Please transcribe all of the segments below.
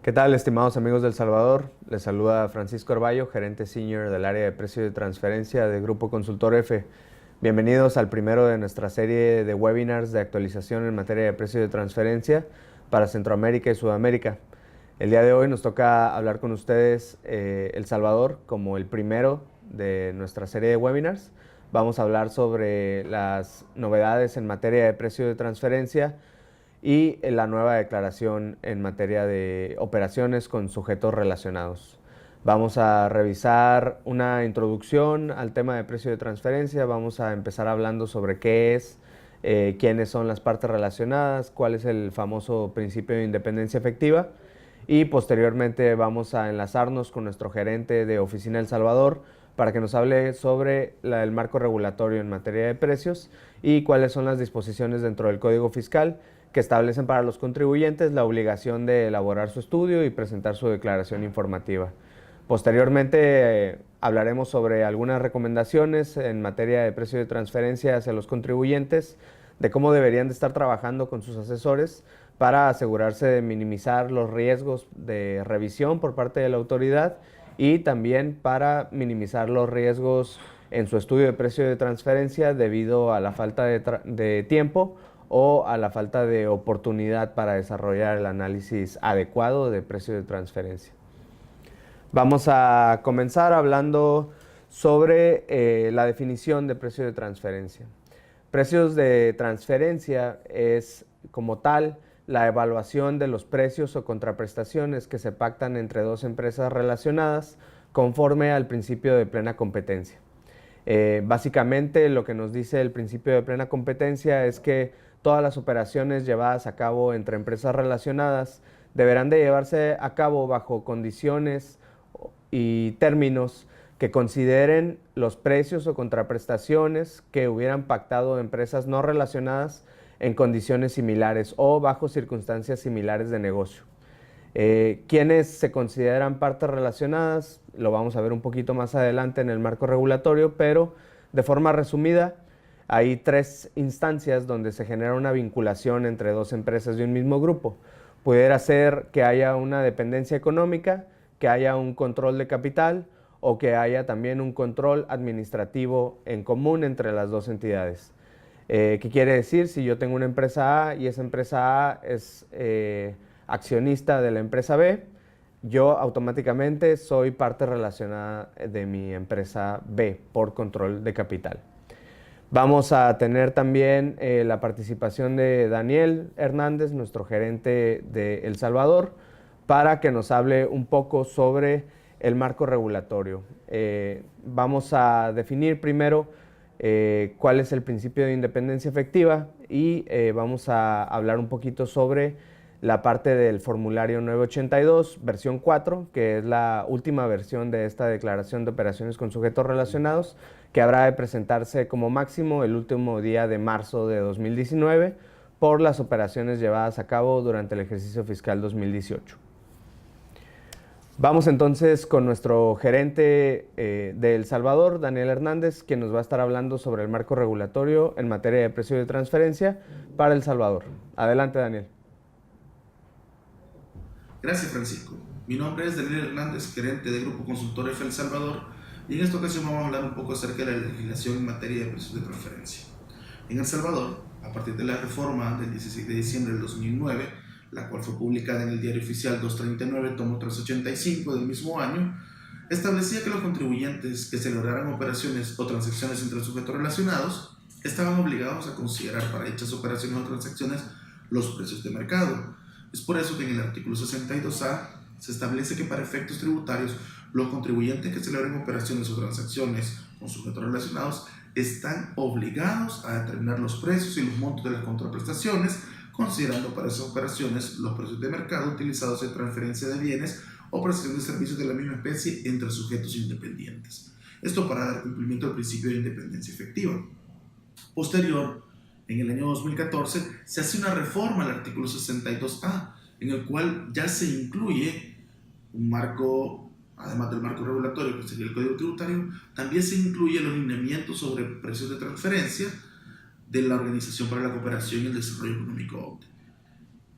¿Qué tal, estimados amigos del Salvador? Les saluda Francisco Arballo, gerente senior del área de precio de transferencia de Grupo Consultor F. Bienvenidos al primero de nuestra serie de webinars de actualización en materia de precio de transferencia para Centroamérica y Sudamérica. El día de hoy nos toca hablar con ustedes El Salvador como el primero de nuestra serie de webinars. Vamos a hablar sobre las novedades en materia de precio de transferencia y la nueva declaración en materia de operaciones con sujetos relacionados. Vamos a revisar una introducción al tema de precio de transferencia, vamos a empezar hablando sobre qué es, quiénes son las partes relacionadas, cuál es el famoso principio de independencia efectiva y posteriormente vamos a enlazarnos con nuestro gerente de Oficina El Salvador para que nos hable sobre el marco regulatorio en materia de precios y cuáles son las disposiciones dentro del Código Fiscal que establecen para los contribuyentes la obligación de elaborar su estudio y presentar su declaración informativa. Posteriormente hablaremos sobre algunas recomendaciones en materia de precio de transferencia hacia los contribuyentes, de cómo deberían de estar trabajando con sus asesores para asegurarse de minimizar los riesgos de revisión por parte de la autoridad y también para minimizar los riesgos en su estudio de precio de transferencia debido a la falta de tiempo o a la falta de oportunidad para desarrollar el análisis adecuado de precio de transferencia. Vamos a comenzar hablando sobre la definición de precio de transferencia. Precios de transferencia es, como tal, la evaluación de los precios o contraprestaciones que se pactan entre dos empresas relacionadas conforme al principio de plena competencia. Básicamente lo que nos dice el principio de plena competencia es que todas las operaciones llevadas a cabo entre empresas relacionadas deberán de llevarse a cabo bajo condiciones y términos que consideren los precios o contraprestaciones que hubieran pactado empresas no relacionadas en condiciones similares o bajo circunstancias similares de negocio. ¿Quiénes se consideran partes relacionadas? Lo vamos a ver un poquito más adelante en el marco regulatorio, pero de forma resumida, hay tres instancias donde se genera una vinculación entre dos empresas de un mismo grupo. Pudiera ser que haya una dependencia económica, que haya un control de capital o que haya también un control administrativo en común entre las dos entidades. ¿Qué quiere decir? Si yo tengo una empresa A y esa empresa A es accionista de la empresa B, yo automáticamente soy parte relacionada de mi empresa B por control de capital. Vamos a tener también la participación de Daniel Hernández, nuestro gerente de El Salvador, para que nos hable un poco sobre el marco regulatorio. Vamos a definir primero cuál es el principio de independencia efectiva y vamos a hablar un poquito sobre la parte del formulario 982, versión 4, que es la última versión de esta declaración de operaciones con sujetos relacionados, que habrá de presentarse como máximo el último día de marzo de 2019 por las operaciones llevadas a cabo durante el ejercicio fiscal 2018. Vamos entonces con nuestro gerente de El Salvador, Daniel Hernández, quien nos va a estar hablando sobre el marco regulatorio en materia de precio de transferencia para El Salvador. Adelante, Daniel. Gracias, Francisco. Mi nombre es Daniel Hernández, gerente de Grupo Consultor F El Salvador, y en esta ocasión vamos a hablar un poco acerca de la legislación en materia de precios de transferencia. En El Salvador, a partir de la reforma del 16 de diciembre del 2009, la cual fue publicada en el Diario Oficial 239, tomo 385 del mismo año, establecía que los contribuyentes que celebraran operaciones o transacciones entre sujetos relacionados estaban obligados a considerar para dichas operaciones o transacciones los precios de mercado. Es por eso que en el artículo 62A se establece que para efectos tributarios los contribuyentes que celebren operaciones o transacciones con sujetos relacionados están obligados a determinar los precios y los montos de las contraprestaciones, considerando para esas operaciones los precios de mercado utilizados en transferencia de bienes o prestación de servicios de la misma especie entre sujetos independientes. Esto para dar cumplimiento al principio de independencia efectiva. Posterior, en el año 2014, se hace una reforma al artículo 62A, en el cual ya se incluye un marco, además del marco regulatorio que sería el Código Tributario, también se incluye los lineamientos sobre precios de transferencia de la Organización para la Cooperación y el Desarrollo Económico OCDE.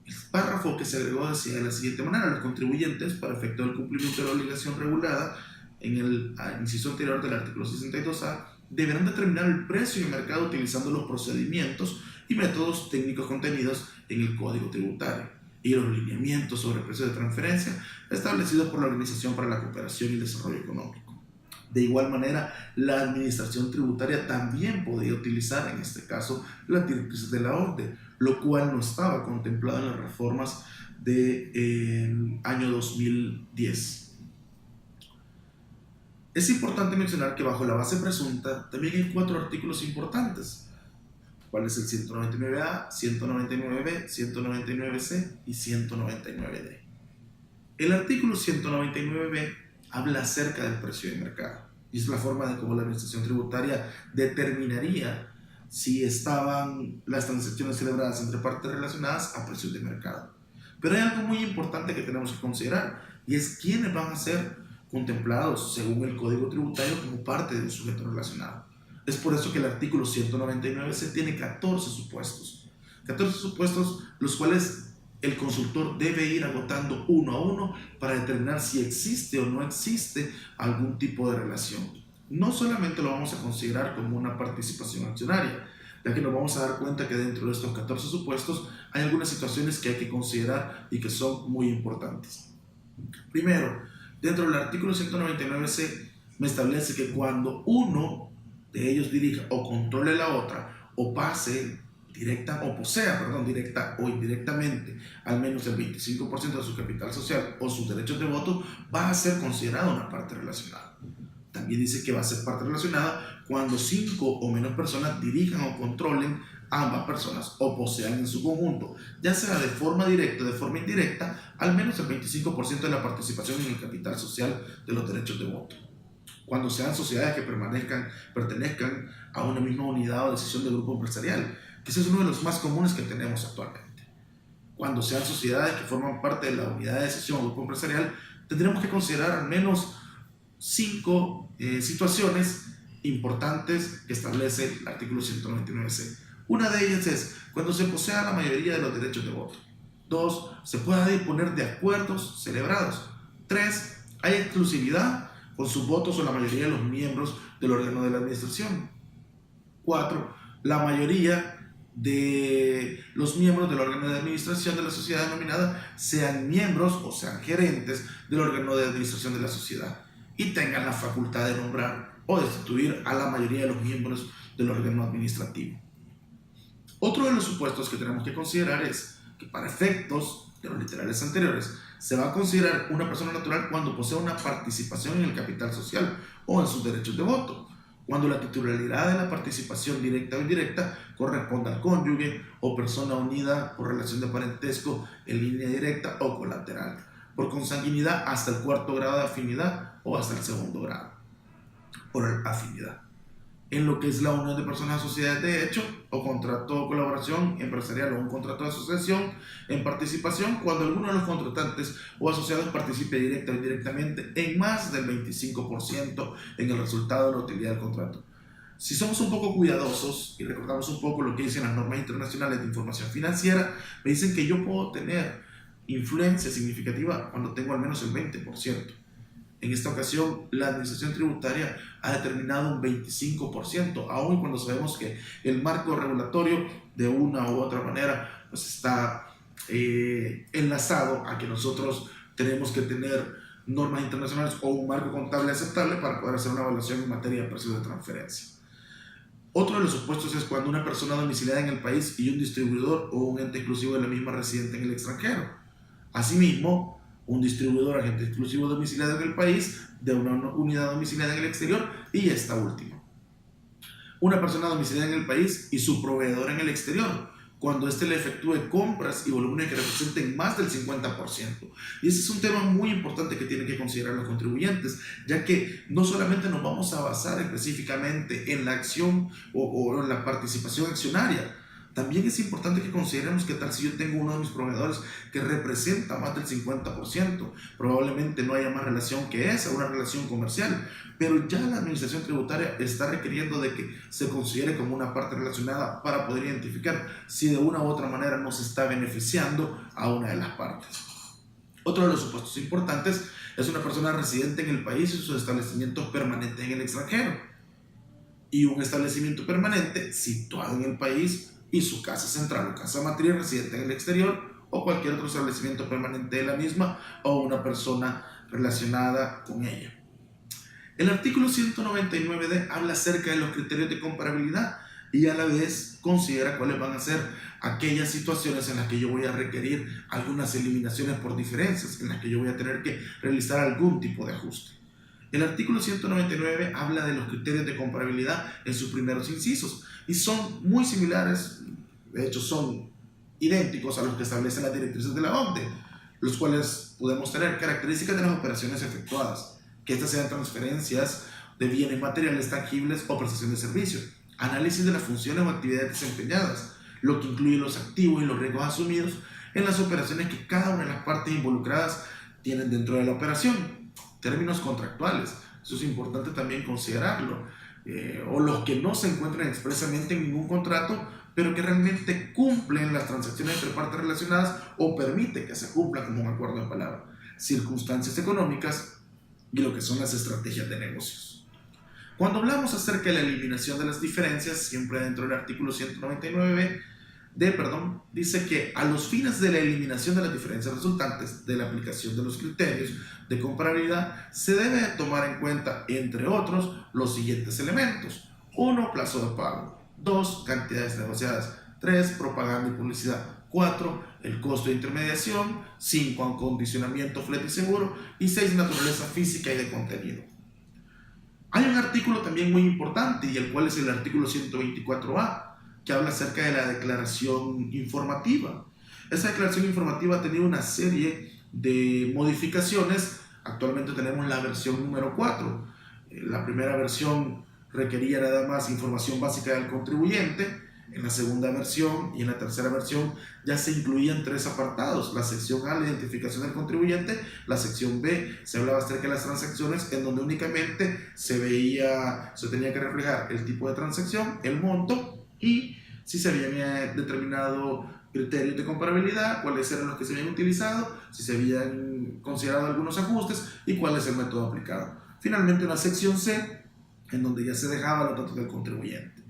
El párrafo que se agregó decía de la siguiente manera: los contribuyentes, para efecto del cumplimiento de la obligación regulada en el inciso anterior del artículo 62A, deberán determinar el precio de mercado utilizando los procedimientos y métodos técnicos contenidos en el Código Tributario y los lineamientos sobre precios de transferencia establecidos por la Organización para la Cooperación y el Desarrollo Económico. De igual manera, la administración tributaria también podía utilizar, en este caso, las directrices de la OCDE, lo cual no estaba contemplado en las reformas del año 2010. Es importante mencionar que bajo la base presunta también hay 4 artículos importantes. ¿Cuál es el 199A, 199B, 199C y 199D? El artículo 199B habla acerca del precio de mercado y es la forma de cómo la administración tributaria determinaría si estaban las transacciones celebradas entre partes relacionadas a precios de mercado. Pero hay algo muy importante que tenemos que considerar, y es quiénes van a ser contemplados según el Código Tributario como parte de un sujeto relacionado. Es por eso que el artículo 199C tiene 14 supuestos. 14 supuestos los cuales el consultor debe ir agotando uno a uno para determinar si existe o no existe algún tipo de relación. No solamente lo vamos a considerar como una participación accionaria, ya que nos vamos a dar cuenta que dentro de estos 14 supuestos hay algunas situaciones que hay que considerar y que son muy importantes. Primero, dentro del artículo 199C me establece que cuando uno de ellos dirija o controle la otra o pase directa o indirectamente al menos el 25% de su capital social o sus derechos de voto, va a ser considerado una parte relacionada. También dice que va a ser parte relacionada cuando 5 o menos personas dirijan o controlen a ambas personas o posean en su conjunto, ya sea de forma directa o de forma indirecta, al menos el 25% de la participación en el capital social de los derechos de voto. Cuando sean sociedades que pertenezcan a una misma unidad o decisión de grupo empresarial, que ese es uno de los más comunes que tenemos actualmente. Cuando sean sociedades que forman parte de la unidad de decisión o grupo empresarial, tendremos que considerar al menos 5 situaciones importantes que establece el artículo 199C. Una de ellas es cuando se posea la mayoría de los derechos de voto. 2. Se pueda disponer de acuerdos celebrados. 3. Hay exclusividad con sus votos o la mayoría de los miembros del órgano de la administración. 4. La mayoría de los miembros del órgano de administración de la sociedad denominada sean miembros o sean gerentes del órgano de administración de la sociedad y tengan la facultad de nombrar o destituir a la mayoría de los miembros del órgano administrativo. Otro de los supuestos que tenemos que considerar es que para efectos de los literales anteriores se va a considerar una persona natural cuando posea una participación en el capital social o en sus derechos de voto, cuando la titularidad de la participación directa o indirecta corresponda al cónyuge o persona unida por relación de parentesco en línea directa o colateral, por consanguinidad hasta el 4º grado de afinidad o hasta el 2º grado por afinidad, en lo que es la unión de personas a sociedades de hecho o contrato de colaboración empresarial o un contrato de asociación en participación cuando alguno de los contratantes o asociados participe directa o indirectamente en más del 25% en el resultado de la utilidad del contrato. Si somos un poco cuidadosos y recordamos un poco lo que dicen las normas internacionales de información financiera, me dicen que yo puedo tener influencia significativa cuando tengo al menos el 20%. En esta ocasión, la administración tributaria ha determinado un 25%, aun cuando sabemos que el marco regulatorio de una u otra manera pues está enlazado a que nosotros tenemos que tener normas internacionales o un marco contable aceptable para poder hacer una evaluación en materia de precios de transferencia. Otro de los supuestos es cuando una persona domiciliada en el país y un distribuidor o un ente exclusivo de la misma residente en el extranjero. Asimismo, un distribuidor agente exclusivo domiciliado en el país de una unidad domiciliada en el exterior y esta última. Una persona domiciliada en el país y su proveedor en el exterior, cuando éste le efectúe compras y volúmenes que representen más del 50%. Y ese es un tema muy importante que tienen que considerar los contribuyentes, ya que no solamente nos vamos a basar específicamente en la acción o en la participación accionaria, También es importante que consideremos que tal si yo tengo uno de mis proveedores que representa más del 50%, probablemente no haya más relación que esa, una relación comercial, pero ya la administración tributaria está requiriendo de que se considere como una parte relacionada para poder identificar si de una u otra manera nos está beneficiando a una de las partes. Otro de los supuestos importantes es una persona residente en el país y sus establecimientos permanentes en el extranjero, y un establecimiento permanente situado en el país y su casa central o casa matriz residente en el exterior, o cualquier otro establecimiento permanente de la misma o una persona relacionada con ella. El artículo 199D habla acerca de los criterios de comparabilidad y a la vez considera cuáles van a ser aquellas situaciones en las que yo voy a requerir algunas eliminaciones por diferencias, en las que yo voy a tener que realizar algún tipo de ajuste. El artículo 199 habla de los criterios de comparabilidad en sus primeros incisos y son muy similares, de hecho son idénticos a los que establecen las directrices de la OCDE, los cuales podemos tener características de las operaciones efectuadas, que estas sean transferencias de bienes materiales tangibles o prestación de servicios, análisis de las funciones o actividades desempeñadas, lo que incluye los activos y los riesgos asumidos en las operaciones que cada una de las partes involucradas tienen dentro de la operación, términos contractuales, eso es importante también considerarlo, o los que no se encuentran expresamente en ningún contrato, pero que realmente cumplen las transacciones entre partes relacionadas o permite que se cumpla como un acuerdo de palabra, circunstancias económicas y lo que son las estrategias de negocios. Cuando hablamos acerca de la eliminación de las diferencias, siempre dentro del artículo 199 dice que a los fines de la eliminación de las diferencias resultantes de la aplicación de los criterios de comparabilidad se debe tomar en cuenta, entre otros, los siguientes elementos: 1. Plazo de pago; 2. Cantidades negociadas; 3. Propaganda y publicidad; 4. El costo de intermediación; 5. Acondicionamiento, flete y seguro; y 6. Naturaleza física y de contenido. Hay un artículo también muy importante, y el cual es el artículo 124A, que habla acerca de la declaración informativa. Esa declaración informativa ha tenido una serie de modificaciones. Actualmente tenemos la versión número 4. La primera versión requería nada más información básica del contribuyente. En la segunda versión y en la tercera versión ya se incluían 3 apartados: la sección A, la identificación del contribuyente; la sección B, se hablaba acerca de las transacciones, en donde únicamente se tenía que reflejar el tipo de transacción, el monto, y si se habían determinado criterios de comparabilidad, cuáles eran los que se habían utilizado, si se habían considerado algunos ajustes y cuál es el método aplicado. Finalmente, una sección C, en donde ya se dejaba los datos del contribuyente.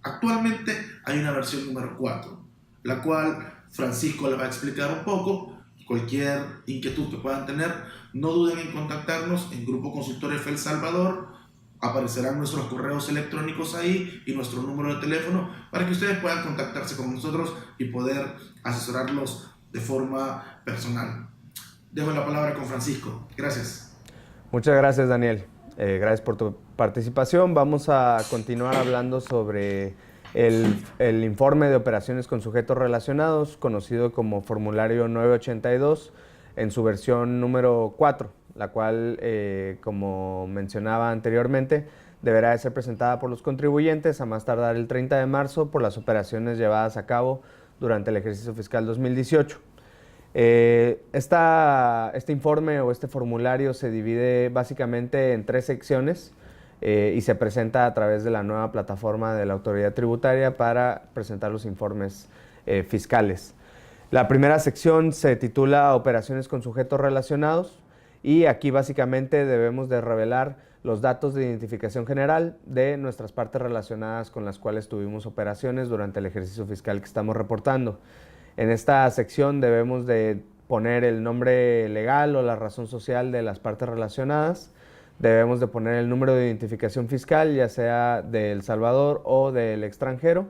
Actualmente hay una versión número 4, la cual Francisco le va a explicar un poco. Cualquier inquietud que puedan tener, no duden en contactarnos en Grupo Consultor F El Salvador. Aparecerán nuestros correos electrónicos ahí y nuestro número de teléfono para que ustedes puedan contactarse con nosotros y poder asesorarlos de forma personal. Dejo la palabra con Francisco. Gracias. Muchas gracias, Daniel. Gracias por tu participación. Vamos a continuar hablando sobre el informe de operaciones con sujetos relacionados, conocido como formulario 982, en su versión número 4, la cual, como mencionaba anteriormente, deberá de ser presentada por los contribuyentes a más tardar el 30 de marzo por las operaciones llevadas a cabo durante el ejercicio fiscal 2018. Este informe o este formulario se divide básicamente en 3 secciones y se presenta a través de la nueva plataforma de la Autoridad Tributaria para presentar los informes fiscales. La primera sección se titula Operaciones con sujetos relacionados, y aquí básicamente debemos de revelar los datos de identificación general de nuestras partes relacionadas con las cuales tuvimos operaciones durante el ejercicio fiscal que estamos reportando. En esta sección debemos de poner el nombre legal o la razón social de las partes relacionadas. Debemos de poner el número de identificación fiscal, ya sea de El Salvador o del extranjero.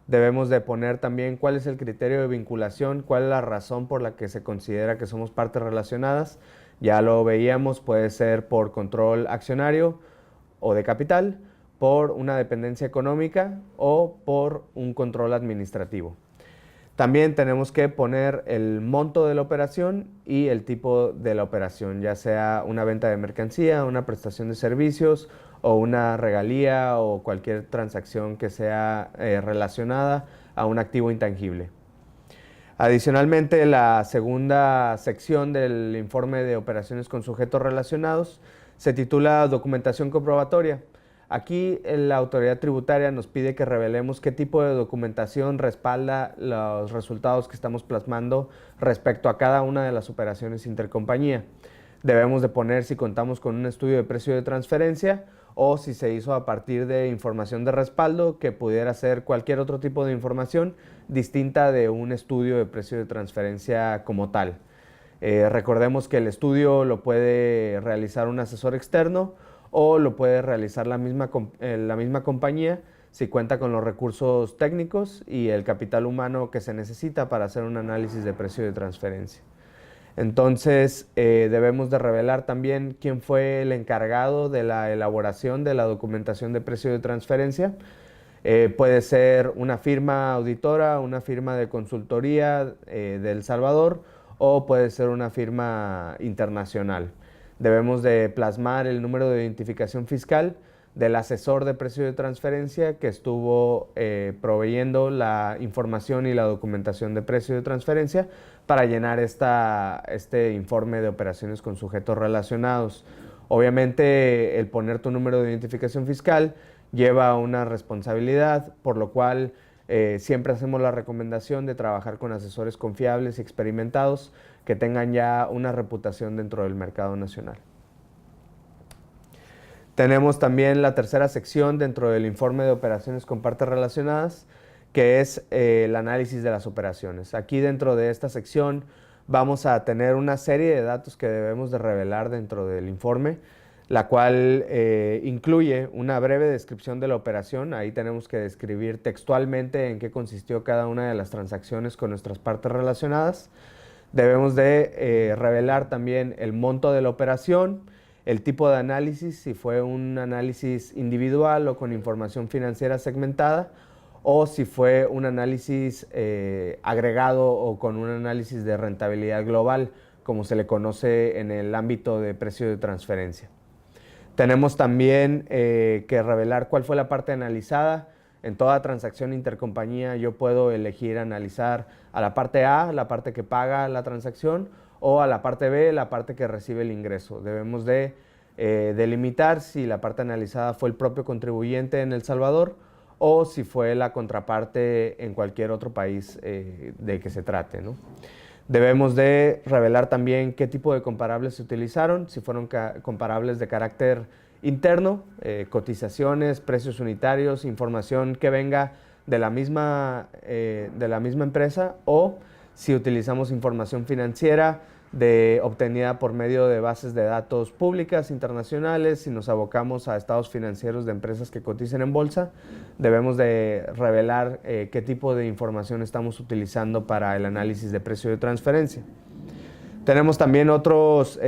Debemos de poner también cuál es el criterio de vinculación, cuál es la razón por la que se considera que somos partes relacionadas. Ya lo veíamos, puede ser por control accionario o de capital, por una dependencia económica o por un control administrativo. También tenemos que poner el monto de la operación y el tipo de la operación, ya sea una venta de mercancía, una prestación de servicios o una regalía o cualquier transacción que sea relacionada a un activo intangible. Adicionalmente, la segunda sección del informe de operaciones con sujetos relacionados se titula Documentación comprobatoria. Aquí la autoridad tributaria nos pide que revelemos qué tipo de documentación respalda los resultados que estamos plasmando respecto a cada una de las operaciones intercompañía. Debemos de poner si contamos con un estudio de precio de transferencia o si se hizo a partir de información de respaldo, que pudiera ser cualquier otro tipo de información distinta de un estudio de precio de transferencia como tal. Recordemos que el estudio lo puede realizar un asesor externo o lo puede realizar la misma compañía si cuenta con los recursos técnicos y el capital humano que se necesita para hacer un análisis de precio de transferencia. Entonces, debemos de revelar también quién fue el encargado de la elaboración de la documentación de precio de transferencia. Puede ser una firma auditora, una firma de consultoría de El Salvador, o puede ser una firma internacional. Debemos de plasmar el número de identificación fiscal del asesor de precio de transferencia que estuvo proveyendo la información y la documentación de precio de transferencia para llenar este informe de operaciones con sujetos relacionados. Obviamente, el poner tu número de identificación fiscal lleva una responsabilidad, por lo cual siempre hacemos la recomendación de trabajar con asesores confiables y experimentados que tengan ya una reputación dentro del mercado nacional. Tenemos también la tercera sección dentro del informe de operaciones con partes relacionadas, que es el análisis de las operaciones. Aquí dentro de esta sección vamos a tener una serie de datos que debemos de revelar dentro del informe, la cual incluye una breve descripción de la operación. Ahí tenemos que describir textualmente en qué consistió cada una de las transacciones con nuestras partes relacionadas. Debemos de revelar también el monto de la operación, el tipo de análisis, si fue un análisis individual o con información financiera segmentada, o si fue un análisis agregado o con un análisis de rentabilidad global, como se le conoce en el ámbito de precio de transferencia. Tenemos también que revelar cuál fue la parte analizada. En toda transacción intercompañía yo puedo elegir analizar a la parte A, la parte que paga la transacción, o a la parte B, la parte que recibe el ingreso. Debemos de delimitar si la parte analizada fue el propio contribuyente en El Salvador o si fue la contraparte en cualquier otro país de que se trate, ¿no? Debemos de revelar también qué tipo de comparables se utilizaron, si fueron comparables de carácter interno, cotizaciones, precios unitarios, información que venga de la misma empresa, o si utilizamos información financiera obtenida por medio de bases de datos públicas internacionales. Si nos abocamos a estados financieros de empresas que coticen en bolsa, debemos de revelar qué tipo de información estamos utilizando para el análisis de precio de transferencia. Tenemos también otros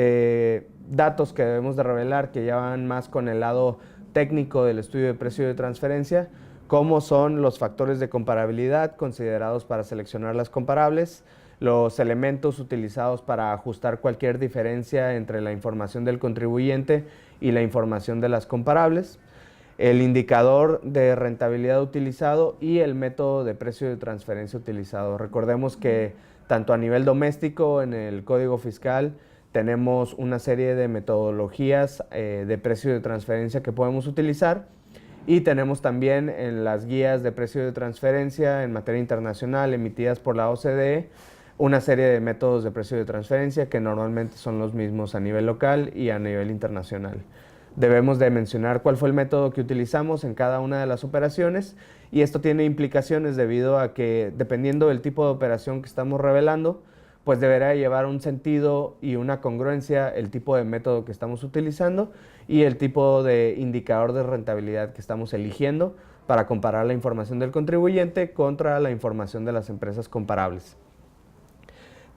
datos que debemos de revelar que ya van más con el lado técnico del estudio de precio de transferencia, como son los factores de comparabilidad considerados para seleccionar las comparables, los elementos utilizados para ajustar cualquier diferencia entre la información del contribuyente y la información de las comparables, el indicador de rentabilidad utilizado y el método de precio de transferencia utilizado. Recordemos que tanto a nivel doméstico, en el Código Fiscal, tenemos una serie de metodologías de precio de transferencia que podemos utilizar, y tenemos también en las guías de precio de transferencia en materia internacional emitidas por la OCDE una serie de métodos de precio de transferencia que normalmente son los mismos a nivel local y a nivel internacional. Debemos de mencionar cuál fue el método que utilizamos en cada una de las operaciones, y esto tiene implicaciones debido a que, dependiendo del tipo de operación que estamos revelando, pues deberá llevar un sentido y una congruencia el tipo de método que estamos utilizando y el tipo de indicador de rentabilidad que estamos eligiendo para comparar la información del contribuyente contra la información de las empresas comparables.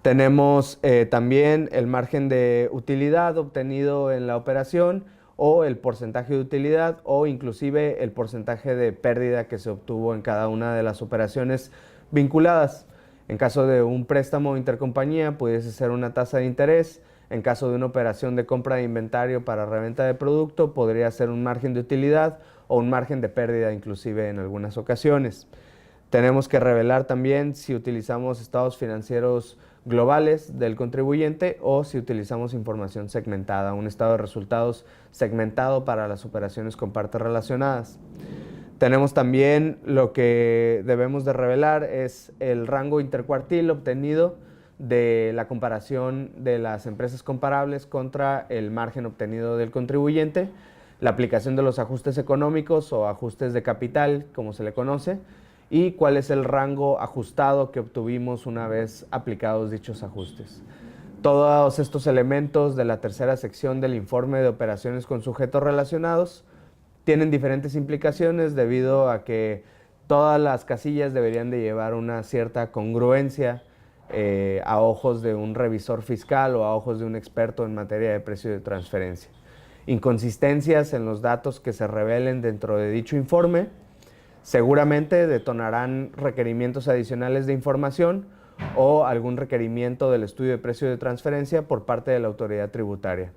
Tenemos también el margen de utilidad obtenido en la operación, o el porcentaje de utilidad, o inclusive el porcentaje de pérdida que se obtuvo en cada una de las operaciones vinculadas. En caso de un préstamo intercompañía, pudiese ser una tasa de interés. En caso de una operación de compra de inventario para reventa de producto, podría ser un margen de utilidad o un margen de pérdida inclusive en algunas ocasiones. Tenemos que revelar también si utilizamos estados financieros globales del contribuyente o si utilizamos información segmentada, un estado de resultados segmentado para las operaciones con partes relacionadas. Tenemos también lo que debemos de revelar es el rango intercuartil obtenido de la comparación de las empresas comparables contra el margen obtenido del contribuyente, la aplicación de los ajustes económicos o ajustes de capital, como se le conoce, y cuál es el rango ajustado que obtuvimos una vez aplicados dichos ajustes. Todos estos elementos de la tercera sección del informe de operaciones con sujetos relacionados tienen diferentes implicaciones debido a que todas las casillas deberían de llevar una cierta congruencia a ojos de un revisor fiscal o a ojos de un experto en materia de precio de transferencia. Inconsistencias en los datos que se revelen dentro de dicho informe seguramente detonarán requerimientos adicionales de información o algún requerimiento del estudio de precio de transferencia por parte de la autoridad tributaria.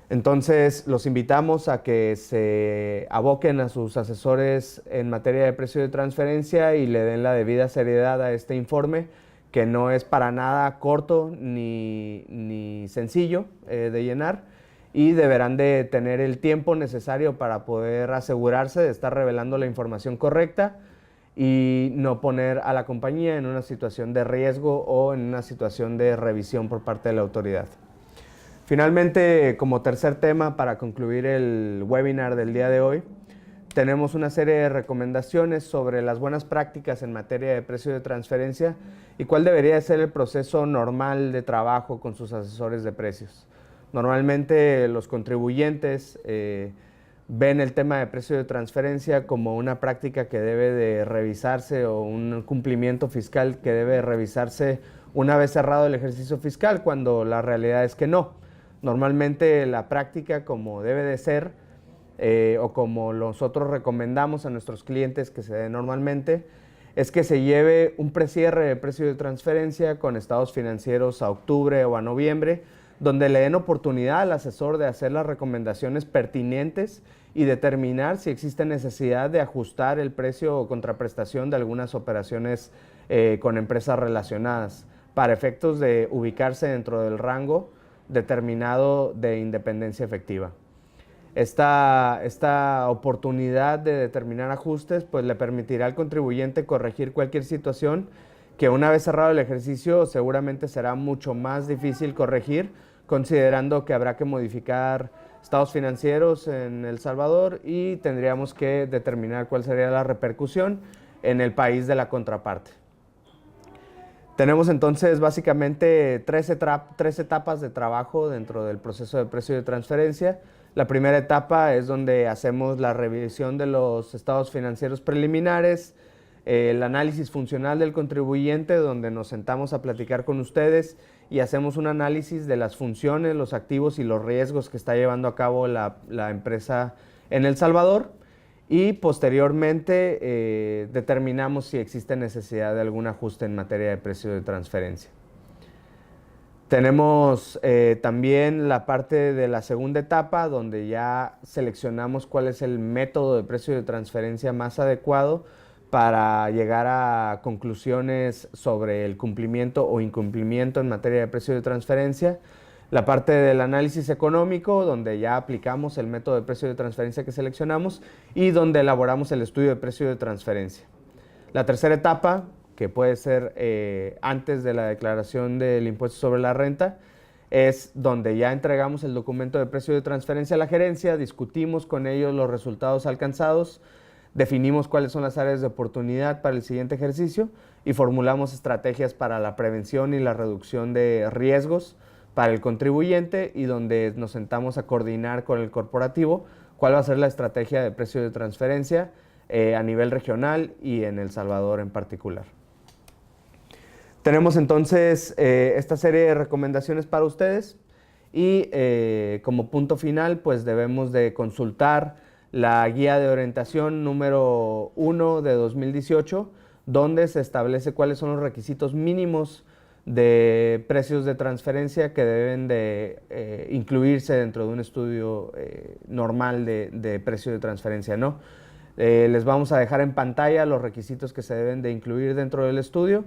Entonces, los invitamos a que se aboquen a sus asesores en materia de precio de transferencia y le den la debida seriedad a este informe, que no es para nada corto ni sencillo de llenar, y deberán de tener el tiempo necesario para poder asegurarse de estar revelando la información correcta y no poner a la compañía en una situación de riesgo o en una situación de revisión por parte de la autoridad. Finalmente, como tercer tema para concluir el webinar del día de hoy, tenemos una serie de recomendaciones sobre las buenas prácticas en materia de precio de transferencia y cuál debería ser el proceso normal de trabajo con sus asesores de precios. Normalmente los contribuyentes ven el tema de precio de transferencia como una práctica que debe de revisarse o un cumplimiento fiscal que debe de revisarse una vez cerrado el ejercicio fiscal, cuando la realidad es que no. Normalmente la práctica, como debe de ser o como nosotros recomendamos a nuestros clientes que se dé normalmente, es que se lleve un precierre de precio de transferencia con estados financieros a octubre o a noviembre, donde le den oportunidad al asesor de hacer las recomendaciones pertinentes y determinar si existe necesidad de ajustar el precio o contraprestación de algunas operaciones con empresas relacionadas, para efectos de ubicarse dentro del rango determinado de independencia efectiva. Esta oportunidad de determinar ajustes pues le permitirá al contribuyente corregir cualquier situación que una vez cerrado el ejercicio seguramente será mucho más difícil corregir, considerando que habrá que modificar estados financieros en El Salvador y tendríamos que determinar cuál sería la repercusión en el país de la contraparte. Tenemos entonces básicamente tres etapas de trabajo dentro del proceso de precio de transferencia. La primera etapa es donde hacemos la revisión de los estados financieros preliminares, el análisis funcional del contribuyente, donde nos sentamos a platicar con ustedes y hacemos un análisis de las funciones, los activos y los riesgos que está llevando a cabo la empresa en El Salvador. Y posteriormente determinamos si existe necesidad de algún ajuste en materia de precio de transferencia. Tenemos también la parte de la segunda etapa, donde ya seleccionamos cuál es el método de precio de transferencia más adecuado para llegar a conclusiones sobre el cumplimiento o incumplimiento en materia de precio de transferencia. La parte del análisis económico, donde ya aplicamos el método de precio de transferencia que seleccionamos y donde elaboramos el estudio de precio de transferencia. La tercera etapa, que puede ser antes de la declaración del impuesto sobre la renta, es donde ya entregamos el documento de precio de transferencia a la gerencia, discutimos con ellos los resultados alcanzados, definimos cuáles son las áreas de oportunidad para el siguiente ejercicio y formulamos estrategias para la prevención y la reducción de riesgos para el contribuyente, y donde nos sentamos a coordinar con el corporativo cuál va a ser la estrategia de precio de transferencia a nivel regional y en El Salvador en particular. Tenemos entonces esta serie de recomendaciones para ustedes y como punto final pues debemos de consultar la guía de orientación número 1 de 2018, donde se establece cuáles son los requisitos mínimos de precios de transferencia que deben de incluirse dentro de un estudio normal de precio de transferencia, ¿no? Les vamos a dejar en pantalla los requisitos que se deben de incluir dentro del estudio.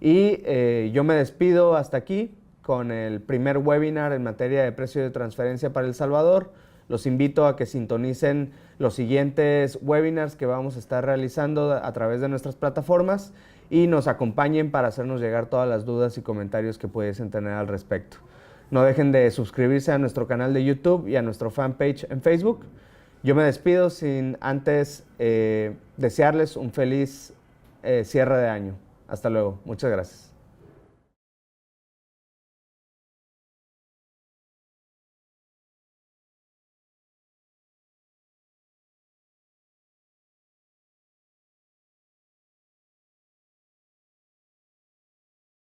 Y yo me despido hasta aquí con el primer webinar en materia de precio de transferencia para El Salvador. Los invito a que sintonicen los siguientes webinars que vamos a estar realizando a través de nuestras plataformas y nos acompañen para hacernos llegar todas las dudas y comentarios que pudiesen tener al respecto. No dejen de suscribirse a nuestro canal de YouTube y a nuestro fanpage en Facebook. Yo me despido sin antes desearles un feliz cierre de año. Hasta luego. Muchas gracias.